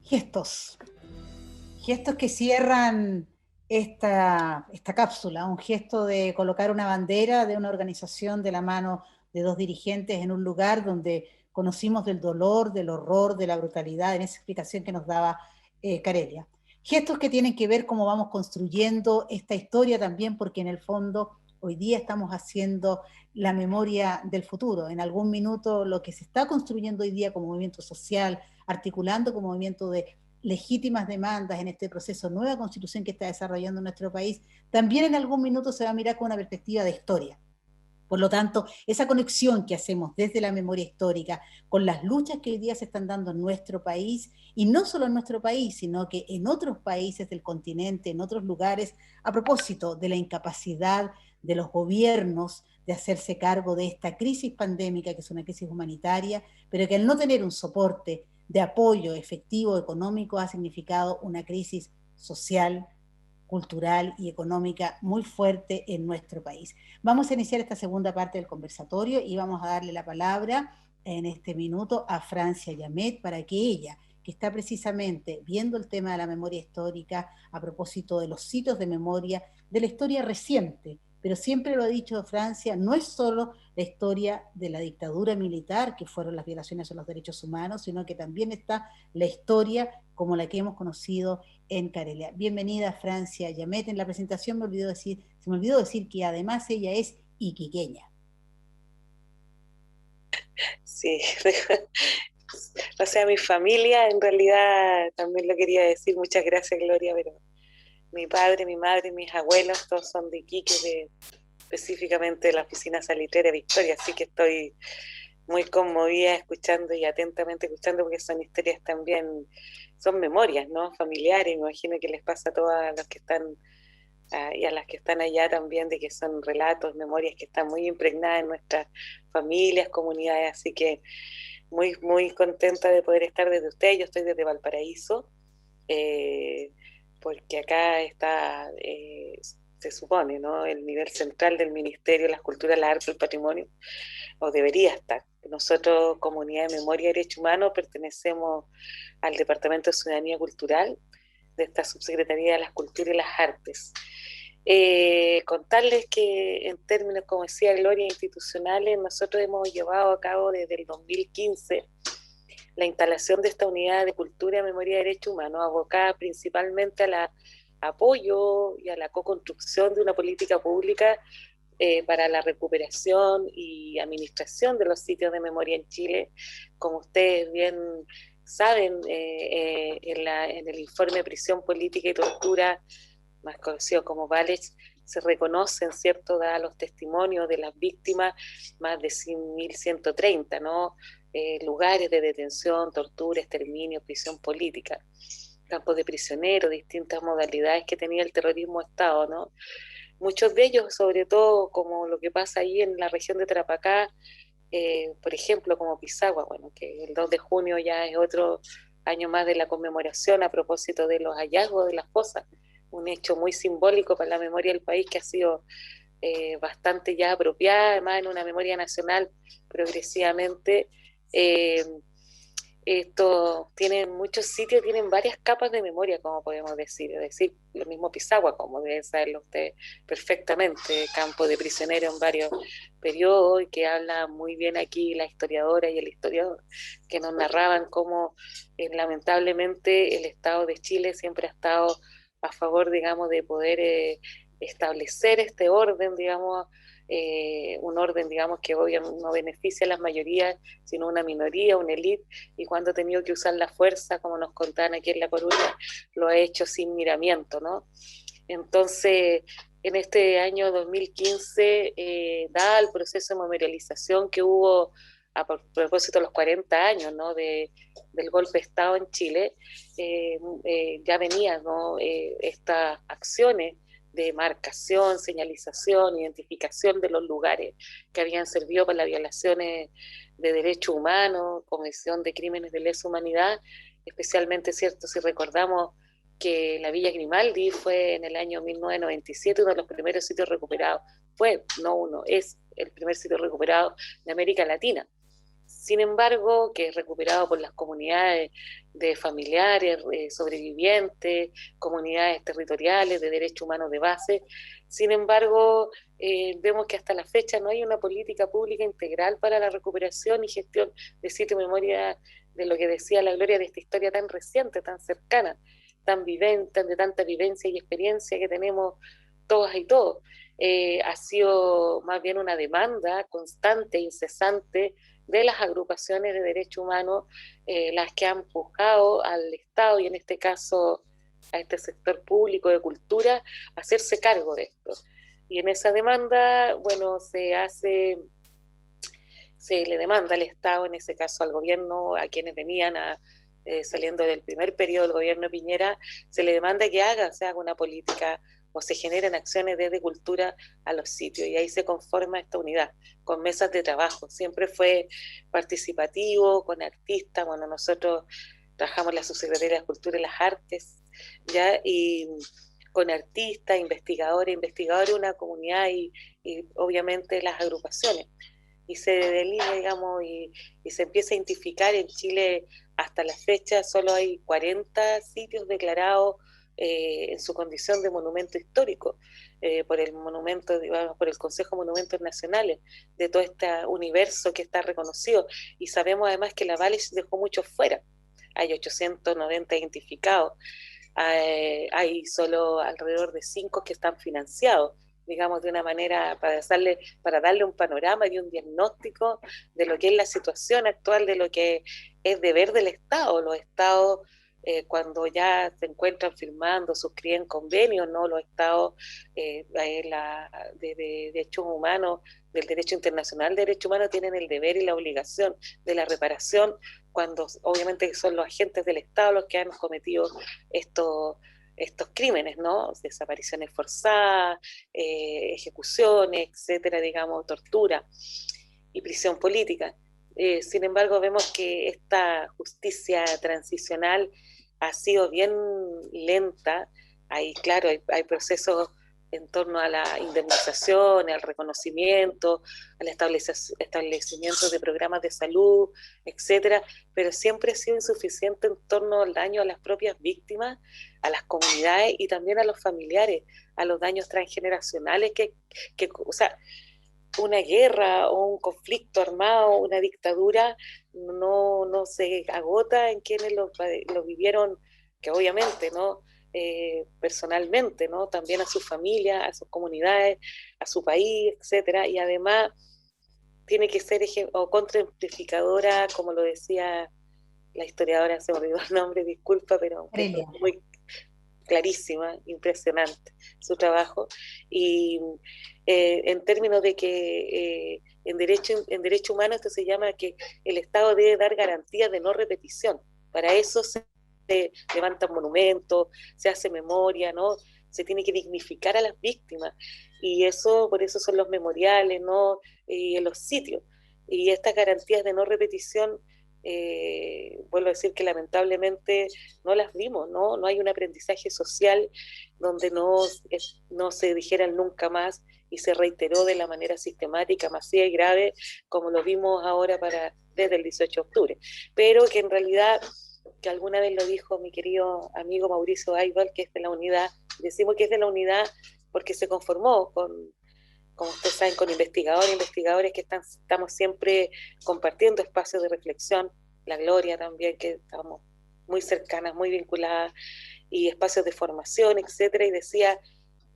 Gestos, gestos que cierran esta cápsula, un gesto de colocar una bandera de una organización de la mano de dos dirigentes en un lugar donde conocimos del dolor, del horror, de la brutalidad, en esa explicación que nos daba Carelia. Gestos que tienen que ver cómo vamos construyendo esta historia también, porque en el fondo hoy día estamos haciendo la memoria del futuro. En algún minuto lo que se está construyendo hoy día como movimiento social, articulando como movimiento de legítimas demandas en este proceso, nueva constitución que está desarrollando nuestro país, también en algún minuto se va a mirar con una perspectiva de historia. Por lo tanto, esa conexión que hacemos desde la memoria histórica con las luchas que hoy día se están dando en nuestro país, y no solo en nuestro país, sino que en otros países del continente, en otros lugares, a propósito de la incapacidad de los gobiernos de hacerse cargo de esta crisis pandémica, que es una crisis humanitaria, pero que al no tener un soporte de apoyo efectivo económico ha significado una crisis social, cultural y económica muy fuerte en nuestro país. Vamos a iniciar esta segunda parte del conversatorio y vamos a darle la palabra en este minuto a Francia Llamet para que ella, que está precisamente viendo el tema de la memoria histórica a propósito de los sitios de memoria, de la historia reciente, pero siempre lo ha dicho Francia, no es solo la historia de la dictadura militar, que fueron las violaciones a los derechos humanos, sino que también está la historia como la que hemos conocido en Carelia. Bienvenida Francia Llamet. En la presentación se me olvidó decir que además ella es iquiqueña. Sí, o sea, mi familia en realidad también lo quería decir, muchas gracias Gloria, pero mi padre, mi madre, mis abuelos, todos son de Iquique, específicamente de la oficina salitera Victoria, así que estoy muy conmovida escuchando y atentamente escuchando porque son historias también, son memorias, ¿no? Familiares, me imagino que les pasa a todas las que están y a las que están allá también, de que son relatos, memorias que están muy impregnadas en nuestras familias, comunidades, así que muy, muy contenta de poder estar desde ustedes. Yo estoy desde Valparaíso, eh, porque acá está, se supone, ¿no? El nivel central del Ministerio de las Culturas, las Artes y el Patrimonio, o debería estar. Nosotros, Comunidad de Memoria y Derecho Humano, pertenecemos al Departamento de Ciudadanía Cultural de esta Subsecretaría de las Culturas y las Artes. Contarles que en términos, como decía Gloria, institucionales, nosotros hemos llevado a cabo desde el 2015 la instalación de esta unidad de cultura, memoria y derechos humanos, abocada principalmente al apoyo y a la co-construcción de una política pública para la recuperación y administración de los sitios de memoria en Chile. Como ustedes bien saben, en el informe de prisión política y tortura, más conocido como VALEX, se reconocen, ¿cierto?, dados los testimonios de las víctimas, más de 1.130, ¿no? Lugares de detención, tortura, exterminio, prisión política, campos de prisioneros, distintas modalidades que tenía el terrorismo de Estado, ¿no? Muchos de ellos, sobre todo como lo que pasa ahí en la región de Tarapacá, por ejemplo, como Pisagua, bueno, que el 2 de junio ya es otro año más de la conmemoración a propósito de los hallazgos de las fosas, un hecho muy simbólico para la memoria del país que ha sido bastante ya apropiada, además en una memoria nacional progresivamente. Eh, Esto tienen muchos sitios, tienen varias capas de memoria, como podemos decir, es decir, lo mismo Pisagua, como debe saberlo usted perfectamente, campo de prisionero en varios periodos, y que habla muy bien aquí la historiadora y el historiador, que nos narraban cómo lamentablemente el Estado de Chile siempre ha estado a favor, digamos, de poder establecer este orden, digamos, un orden, digamos, que obviamente no beneficia a las mayorías, sino una minoría, una élite, y cuando ha tenido que usar la fuerza, como nos contaban aquí en La Coruña, lo ha hecho sin miramiento, ¿no? Entonces, en este año 2015, dada el proceso de memorialización que hubo a propósito de los 40 años, ¿no?, del golpe de Estado en Chile, ya venían, ¿no?, estas acciones de marcación, señalización, identificación de los lugares que habían servido para las violaciones de derechos humanos, comisión de crímenes de lesa humanidad, especialmente, cierto, si recordamos que la Villa Grimaldi fue en el año 1997 uno de los primeros sitios recuperados, fue, no uno, es el primer sitio recuperado de América Latina. Sin embargo, que es recuperado por las comunidades de familiares, sobrevivientes, comunidades territoriales de derechos humanos de base. Sin embargo, vemos que hasta la fecha no hay una política pública integral para la recuperación y gestión de sitio de memoria, de lo que decía la Gloria, de esta historia tan reciente, tan cercana, tan vivente, de tanta vivencia y experiencia que tenemos todas y todos. Ha sido más bien una demanda constante, incesante, de las agrupaciones de derechos humanos, las que han empujado al Estado, y en este caso a este sector público de cultura, a hacerse cargo de esto. Y en esa demanda, bueno, se le demanda al Estado, en ese caso al gobierno, a quienes venían saliendo del primer periodo del gobierno de Piñera, se le demanda que se haga una política o se generen acciones desde cultura a los sitios, y ahí se conforma esta unidad, con mesas de trabajo. Siempre fue participativo, con artistas. Bueno, nosotros trabajamos en la Subsecretaría de Cultura y las Artes, ¿ya? Y con artistas, investigadores, una comunidad y obviamente las agrupaciones. Y se delinea, digamos, y se empieza a identificar. En Chile hasta la fecha solo hay 40 sitios declarados en su condición de monumento histórico por el monumento, digamos, por el Consejo de Monumentos Nacionales, de todo este universo que está reconocido. Y sabemos además que la Vale dejó muchos fuera. Hay 890 identificados, hay solo alrededor de 5 que están financiados, digamos, de una manera para darle un panorama y un diagnóstico de lo que es la situación actual, de lo que es deber del Estado. Los Estados, cuando ya se encuentran firmando, suscriben convenios, ¿no? Los Estados de derechos humanos, del derecho internacional de derechos humanos, tienen el deber y la obligación de la reparación, cuando obviamente son los agentes del Estado los que han cometido estos crímenes, ¿no? Desapariciones forzadas, ejecuciones, etcétera, digamos, tortura y prisión política. Sin embargo, vemos que esta justicia transicional ha sido bien lenta. Claro, hay procesos en torno a la indemnización, al reconocimiento, al establecimiento de programas de salud, etcétera, pero siempre ha sido insuficiente en torno al daño a las propias víctimas, a las comunidades y también a los familiares, a los daños transgeneracionales o sea, una guerra o un conflicto armado, una dictadura, no se agota en quienes lo vivieron, que obviamente, ¿no? Personalmente, ¿no? También a sus familias, a sus comunidades, a su país, etcétera, y además tiene que ser o contraamplificadora, como lo decía la historiadora, se me olvidó el nombre, disculpa, pero muy clarísima, impresionante su trabajo. Y en términos de que en derecho humano esto se llama que el Estado debe dar garantías de no repetición. Para eso se levantan monumentos, se hace memoria, ¿no? Se tiene que dignificar a las víctimas, y eso, por eso son los memoriales, ¿no? Y en los sitios. Y estas garantías de no repetición, vuelvo a decir que lamentablemente no las vimos, ¿no? No hay un aprendizaje social donde no se dijeran nunca más, y se reiteró de la manera sistemática, masiva y grave, como lo vimos ahora desde el 18 de octubre. Pero que en realidad, que alguna vez lo dijo mi querido amigo Mauricio Aibal, que es de la unidad, decimos que es de la unidad porque se conformó como ustedes saben, con investigadores que estamos siempre compartiendo espacios de reflexión, la Gloria también, que estamos muy cercanas, muy vinculadas, y espacios de formación, etcétera, y decía,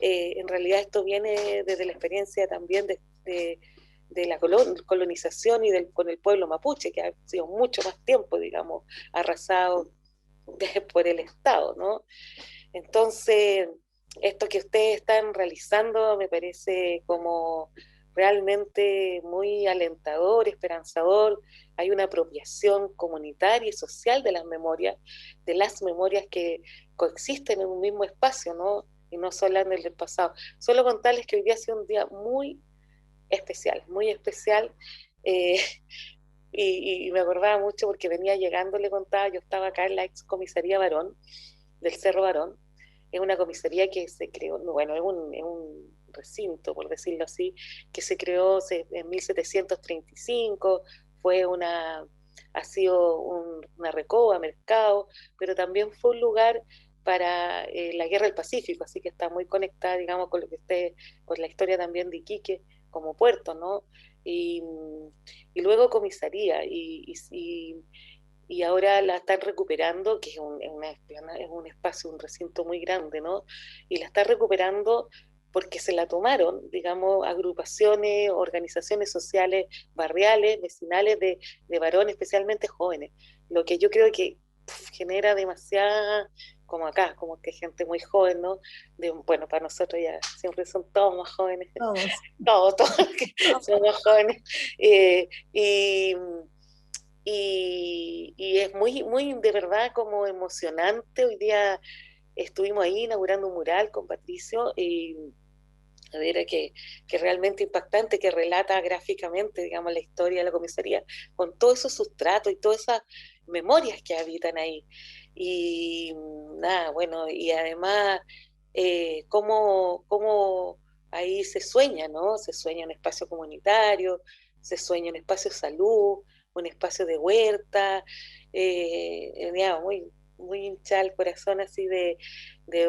en realidad esto viene desde la experiencia también de la colonización y con el pueblo mapuche, que ha sido mucho más tiempo, digamos, arrasado por el Estado, ¿no? Entonces, esto que ustedes están realizando me parece como realmente muy alentador, esperanzador. Hay una apropiación comunitaria y social de las memorias que coexisten en un mismo espacio, ¿no? Y no solo en el del pasado. Solo contarles que hoy día ha sido un día muy especial, muy especial. Eh, y me acordaba mucho porque venía llegando, le contaba, yo estaba acá en la ex comisaría Barón, del Cerro Barón. Es una comisaría que se creó, bueno, es un recinto, por decirlo así, que se creó en 1735, ha sido una recoba, mercado, pero también fue un lugar para la Guerra del Pacífico, así que está muy conectada, digamos, con lo que con la historia también de Iquique como puerto, ¿no? Y, y luego comisaría, y ahora la están recuperando, que es un espacio, un recinto muy grande, ¿no? Y la están recuperando porque se la tomaron, digamos, agrupaciones, organizaciones sociales, barriales, vecinales de varones, especialmente jóvenes, lo que yo creo que genera demasiada, como acá, como que gente muy joven, ¿no? Bueno, para nosotros ya siempre son todos más jóvenes, Todos. todos que somos jóvenes, y y es muy, muy de verdad como emocionante. Hoy día estuvimos ahí inaugurando un mural con Patricio y a ver, que realmente impactante, que relata gráficamente, digamos, la historia de la comisaría, con todos esos sustratos y todas esas memorias que habitan ahí. Y nada, bueno, y además, cómo ahí se sueña, ¿no? Se sueña un espacio comunitario, se sueña un espacio de salud, un espacio de huerta, ya, muy hinchada el corazón así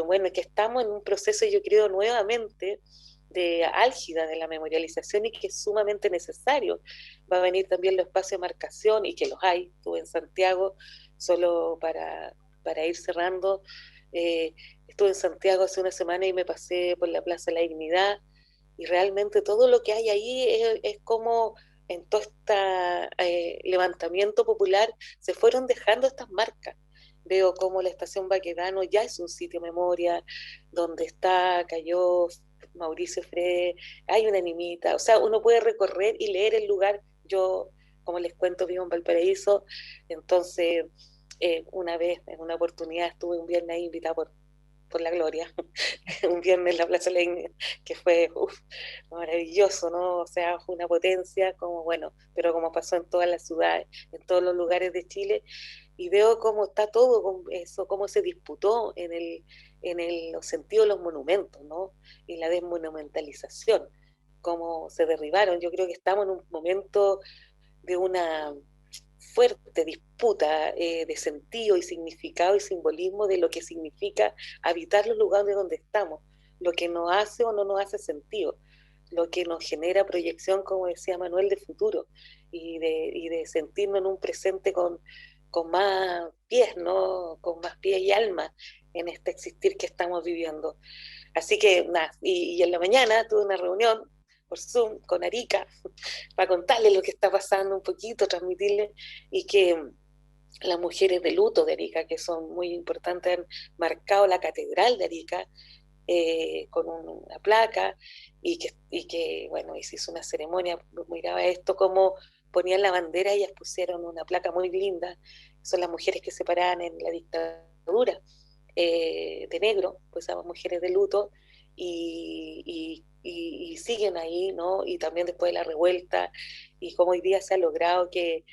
bueno, que estamos en un proceso, yo creo, nuevamente de álgida de la memorialización y que es sumamente necesario. Va a venir también los espacios de marcación y que los hay. Estuve en Santiago, solo para ir cerrando, estuve en Santiago hace una semana y me pasé por la Plaza de la Dignidad y realmente todo lo que hay ahí es como en todo este levantamiento popular se fueron dejando estas marcas. Veo como la estación Baquedano ya es un sitio memoria, donde cayó Mauricio Frey, hay una animita, o sea, uno puede recorrer y leer el lugar. Yo, como les cuento, vivo en Valparaíso, entonces una vez, en una oportunidad, estuve un viernes ahí invitada por la Gloria, un viernes en la Plaza Leña, que fue maravilloso, ¿no? O sea, fue una potencia, como bueno, pero como pasó en todas las ciudades, en todos los lugares de Chile, y veo cómo está todo con eso, cómo se disputó los sentidos de los monumentos, ¿no? Y la desmonumentalización, cómo se derribaron. Yo creo que estamos en un momento de una fuerte disputa de sentido y significado y simbolismo de lo que significa habitar los lugares donde estamos, lo que nos hace o no nos hace sentido, lo que nos genera proyección, como decía Manuel, de futuro y de sentirnos en un presente con más pies, ¿no? Con más pies y alma en este existir que estamos viviendo. Así que nada, y en la mañana tuve una reunión por Zoom con Arica para contarle lo que está pasando un poquito, transmitirle, y que las mujeres de luto de Arica, que son muy importantes, han marcado la catedral de Arica con una placa bueno, y se hizo una ceremonia, miraba esto como ponían la bandera, ellas pusieron una placa muy linda, son las mujeres que se paraban en la dictadura de negro, pues esas mujeres de luto, y siguen ahí, ¿no? Y también después de la revuelta, y como hoy día se ha logrado que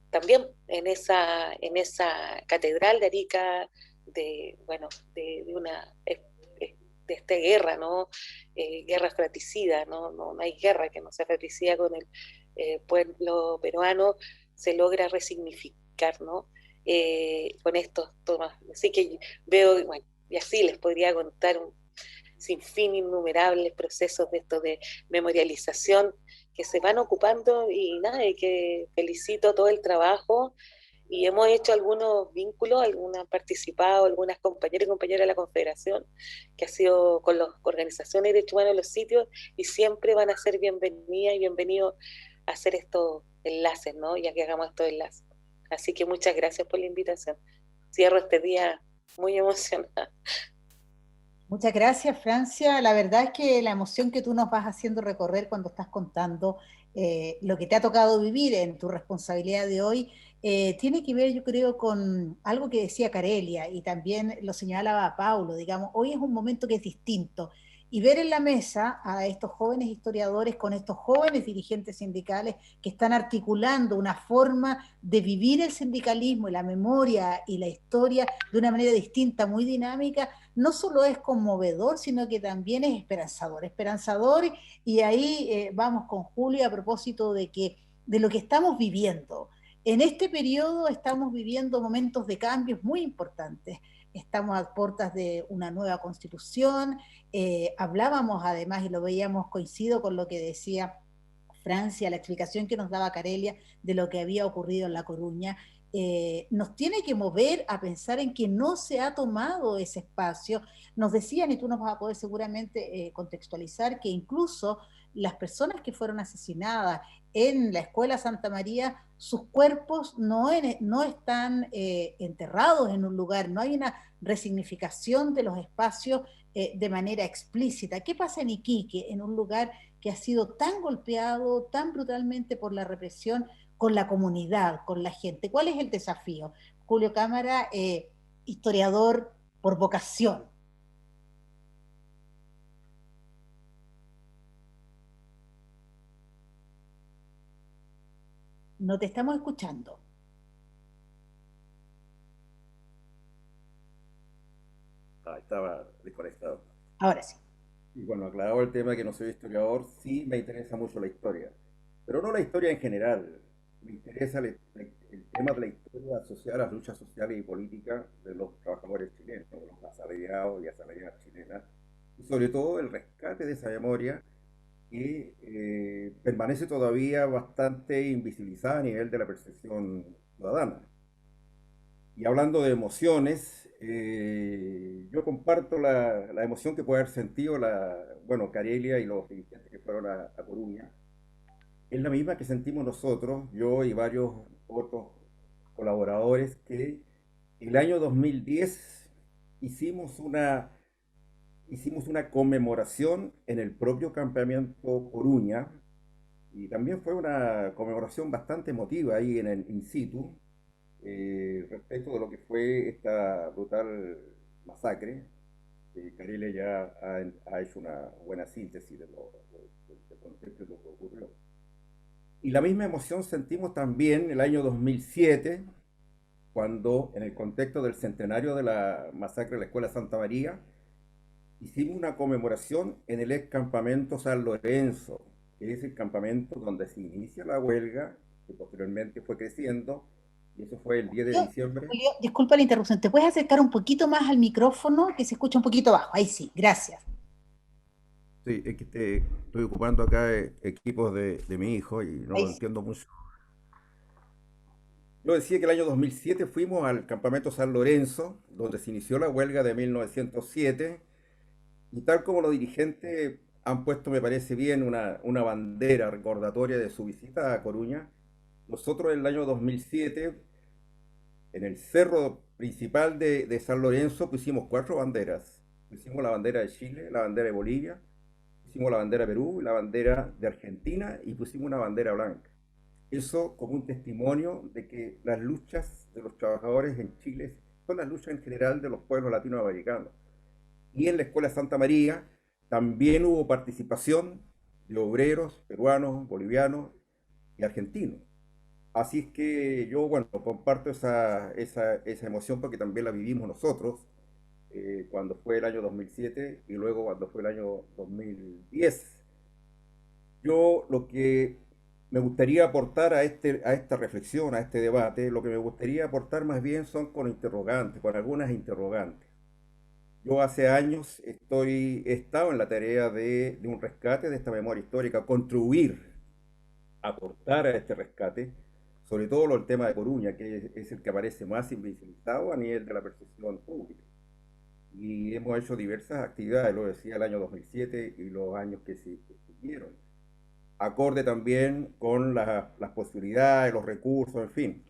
también en esa catedral de Arica, bueno, de una de esta guerra, ¿no? Guerra fratricida, ¿no? No hay guerra que no sea fratricida con el pueblo peruano, se logra resignificar, ¿no? Con estos tomas. Así que veo, bueno, y así les podría contar un sinfín innumerables procesos de esto de memorialización que se van ocupando y nada, y que felicito todo el trabajo y hemos hecho algunos vínculos, algunas han participado, algunas compañeras y compañeras de la Confederación, que ha sido con las organizaciones de derechos humanos en los sitios, y siempre van a ser bienvenidas y bienvenidos a hacer estos enlaces, ¿no? Ya que hagamos estos enlaces. Así que muchas gracias por la invitación. Cierro este día muy emocionada. Muchas gracias, Francia. La verdad es que la emoción que tú nos vas haciendo recorrer cuando estás contando lo que te ha tocado vivir en tu responsabilidad de hoy, tiene que ver, yo creo, con algo que decía Carelia y también lo señalaba Paulo, digamos, hoy es un momento que es distinto. Y ver en la mesa a estos jóvenes historiadores con estos jóvenes dirigentes sindicales que están articulando una forma de vivir el sindicalismo y la memoria y la historia de una manera distinta, muy dinámica, no solo es conmovedor, sino que también es esperanzador. Esperanzador, y ahí vamos con Julio a propósito de que de lo que estamos viviendo. En este periodo estamos viviendo momentos de cambios muy importantes. Estamos a puertas de una nueva constitución. Hablábamos además, y lo veíamos coincido con lo que decía Francia, la explicación que nos daba Carelia de lo que había ocurrido en La Coruña, nos tiene que mover a pensar en que no se ha tomado ese espacio. Nos decían, y tú nos vas a poder seguramente contextualizar, que incluso las personas que fueron asesinadas en la Escuela Santa María, sus cuerpos no están enterrados en un lugar, no hay una resignificación de los espacios de manera explícita. ¿Qué pasa en Iquique, en un lugar que ha sido tan golpeado, tan brutalmente por la represión, con la comunidad, con la gente? ¿Cuál es el desafío? Julio Cámara, historiador por vocación. No te estamos escuchando. Estaba desconectado. Ahora sí. Y bueno, aclarado el tema que no soy historiador, sí me interesa mucho la historia, pero no la historia en general. Me interesa el tema de la historia asociada a las luchas sociales y políticas de los trabajadores chilenos, de los asalariados y asalariadas chilenas, y sobre todo el rescate de esa memoria que permanece todavía bastante invisibilizada a nivel de la percepción ciudadana. Y hablando de emociones, yo comparto la emoción que puede haber sentido bueno, Carelia y los dirigentes que fueron a Coruña. Es la misma que sentimos nosotros, yo y varios otros colaboradores, que el año 2010 hicimos una, hicimos una conmemoración en el propio campamento Coruña, y también fue una conmemoración bastante emotiva ahí en el in situ, respecto de lo que fue esta brutal masacre. Carelia ya ha hecho una buena síntesis del contexto de lo que ocurrió. Y la misma emoción sentimos también el año 2007, cuando en el contexto del centenario de la masacre de la Escuela Santa María, hicimos una conmemoración en el ex campamento San Lorenzo, que es el campamento donde se inicia la huelga, que posteriormente fue creciendo, y eso fue el 10 de diciembre. Julio, disculpa la interrupción. ¿Te puedes acercar un poquito más al micrófono que se escucha un poquito bajo? Ahí sí, gracias. Sí, es que estoy ocupando acá equipos de mi hijo y no Ahí lo sí. entiendo mucho. Yo decía que el año 2007 fuimos al campamento San Lorenzo, donde se inició la huelga de 1907, y tal como los dirigentes han puesto, me parece bien, una bandera recordatoria de su visita a Coruña, nosotros en el año 2007, en el cerro principal de San Lorenzo, pusimos cuatro banderas. Pusimos la bandera de Chile, la bandera de Bolivia, pusimos la bandera de Perú, la bandera de Argentina y pusimos una bandera blanca. Eso como un testimonio de que las luchas de los trabajadores en Chile son las luchas en general de los pueblos latinoamericanos. Y en la Escuela Santa María también hubo participación de obreros peruanos, bolivianos y argentinos. Así es que yo, bueno, comparto esa emoción porque también la vivimos nosotros cuando fue el año 2007 y luego cuando fue el año 2010. Yo lo que me gustaría aportar a esta reflexión, a este debate, lo que me gustaría aportar más bien son con interrogantes, con algunas interrogantes. Yo hace años he estado en la tarea de un rescate de esta memoria histórica, contribuir, aportar a este rescate, sobre todo el tema de Coruña, que es el que aparece más invisibilizado a nivel de la percepción pública. Y hemos hecho diversas actividades, lo decía el año 2007 y los años que siguieron, acorde también con las posibilidades, los recursos, en fin.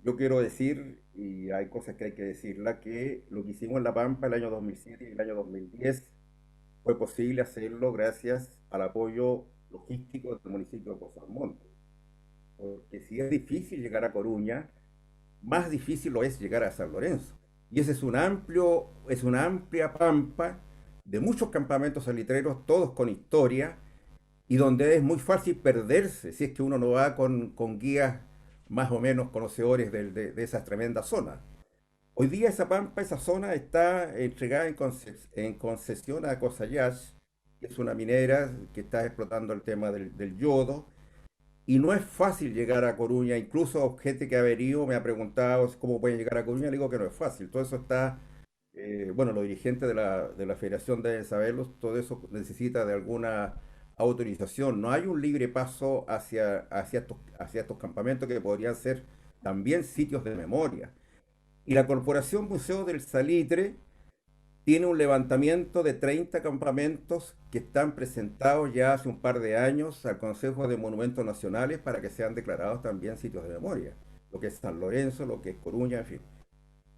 Yo quiero decir, y hay cosas que hay que decirla, que lo que hicimos en La Pampa el año 2007 y el año 2010 fue posible hacerlo gracias al apoyo logístico del municipio de Pozo Almonte. Porque si es difícil llegar a Coruña, más difícil lo es llegar a San Lorenzo. Y ese es una amplia pampa de muchos campamentos salitreros, todos con historia, y donde es muy fácil perderse si es que uno no va con guías más o menos conocedores de esas tremendas zonas. Hoy día esa pampa, esa zona está entregada en concesión a Cosallás, que es una minera que está explotando el tema del yodo, y no es fácil llegar a Coruña. Incluso gente que ha venido me ha preguntado cómo pueden llegar a Coruña. Le digo que no es fácil. Todo eso está, bueno, los dirigentes de la federación deben saberlo. Todo eso necesita de alguna autorización. No hay un libre paso hacia estos campamentos que podrían ser también sitios de memoria. Y la Corporación Museo del Salitre tiene un levantamiento de 30 campamentos que están presentados ya hace un par de años al Consejo de Monumentos Nacionales para que sean declarados también sitios de memoria, lo que es San Lorenzo, lo que es Coruña, en fin.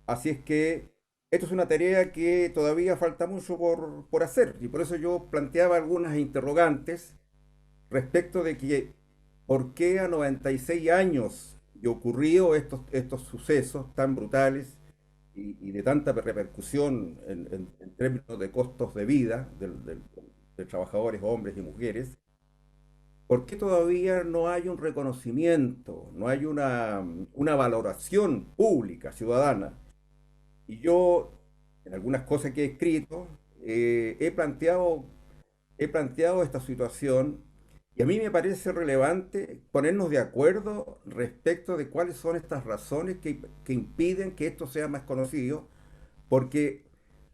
Así es que esto es una tarea que todavía falta mucho por hacer y por eso yo planteaba algunas interrogantes respecto de que por qué a 96 años y ocurrido estos sucesos tan brutales y de tanta repercusión en términos de costos de vida de trabajadores, hombres y mujeres, ¿por qué todavía no hay un reconocimiento, no hay una valoración pública, ciudadana? Y yo, en algunas cosas que he escrito, he planteado esta situación y a mí me parece relevante ponernos de acuerdo respecto de cuáles son estas razones que impiden que esto sea más conocido, porque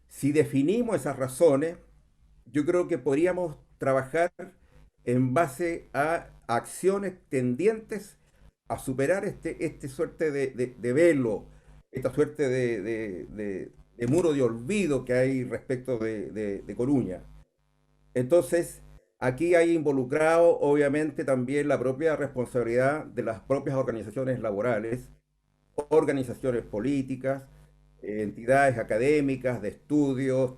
si definimos esas razones, yo creo que podríamos trabajar en base a acciones tendientes a superar este suerte de velo, esta suerte de muro de olvido que hay respecto de Coruña. Entonces, aquí hay involucrado obviamente también la propia responsabilidad de las propias organizaciones laborales, organizaciones políticas, entidades académicas, de estudios.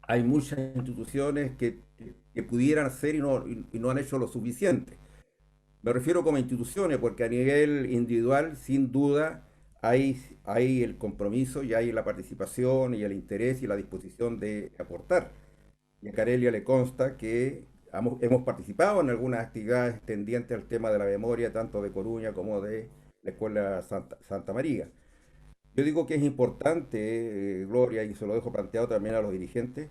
Hay muchas instituciones que pudieran hacer y no han hecho lo suficiente. Me refiero como instituciones porque a nivel individual, sin duda, hay el compromiso y hay la participación y el interés y la disposición de aportar. Y a Carelia le consta que hemos participado en algunas actividades tendientes al tema de la memoria, tanto de Coruña como de la Escuela Santa María. Yo digo que es importante, Gloria, y se lo dejo planteado también a los dirigentes,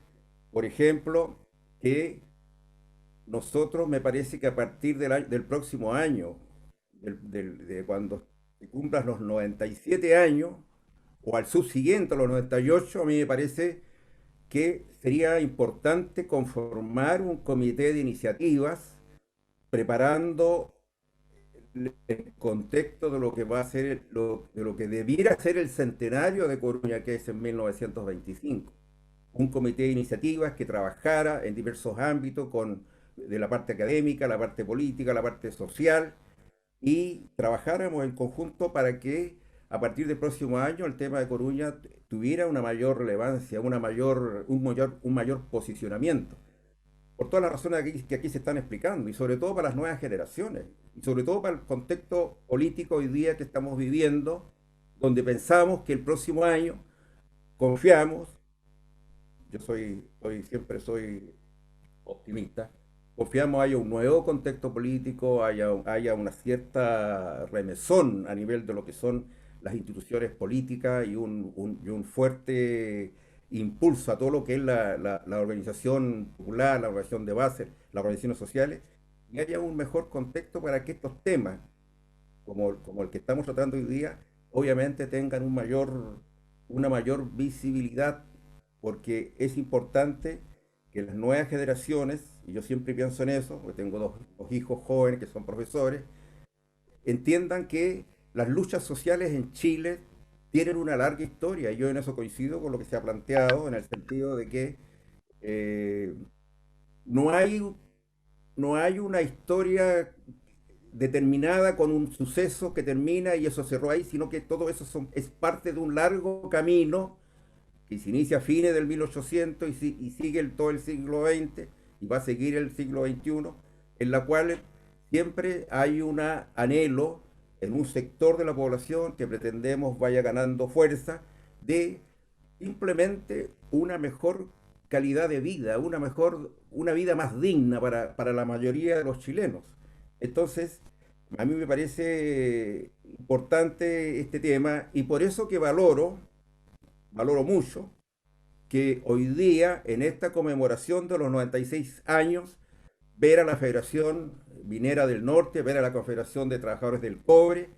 por ejemplo, que nosotros me parece que a partir del próximo año, de cuando se cumplan los 97 años, o al subsiguiente, a los 98, a mí me parece que sería importante conformar un comité de iniciativas preparando el contexto de lo que va a ser, de lo que debiera ser el centenario de Coruña, que es en 1925. Un comité de iniciativas que trabajara en diversos ámbitos, de la parte académica, la parte política, la parte social, y trabajáramos en conjunto para que a partir del próximo año el tema de Coruña tuviera una mayor relevancia, un mayor posicionamiento, por todas las razones que aquí se están explicando, y sobre todo para las nuevas generaciones, y sobre todo para el contexto político hoy día que estamos viviendo, donde pensamos que el próximo año, confiamos, siempre soy optimista, confiamos haya un nuevo contexto político, haya una cierta remesón a nivel de lo que son las instituciones políticas y un fuerte impulso a todo lo que es la organización popular, la organización de base, las organizaciones sociales, y haya un mejor contexto para que estos temas, como el que estamos tratando hoy día, obviamente tengan una mayor visibilidad, porque es importante que las nuevas generaciones, y yo siempre pienso en eso, porque tengo dos hijos jóvenes que son profesores, entiendan que las luchas sociales en Chile tienen una larga historia, y yo en eso coincido con lo que se ha planteado, en el sentido de que eh, no hay, no hay una historia determinada con un suceso que termina y eso cerró ahí, sino que todo eso es parte de un largo camino que se inicia a fines del 1800 y sigue todo el siglo XX y va a seguir el siglo XXI, en la cual siempre hay un anhelo en un sector de la población que pretendemos vaya ganando fuerza de simplemente una mejor calidad de vida, una vida más digna para la mayoría de los chilenos. Entonces, a mí me parece importante este tema y por eso que valoro mucho que hoy día, en esta conmemoración de los 96 años, ver a la Federación Minera del Norte, ver a la Confederación de Trabajadores del Cobre,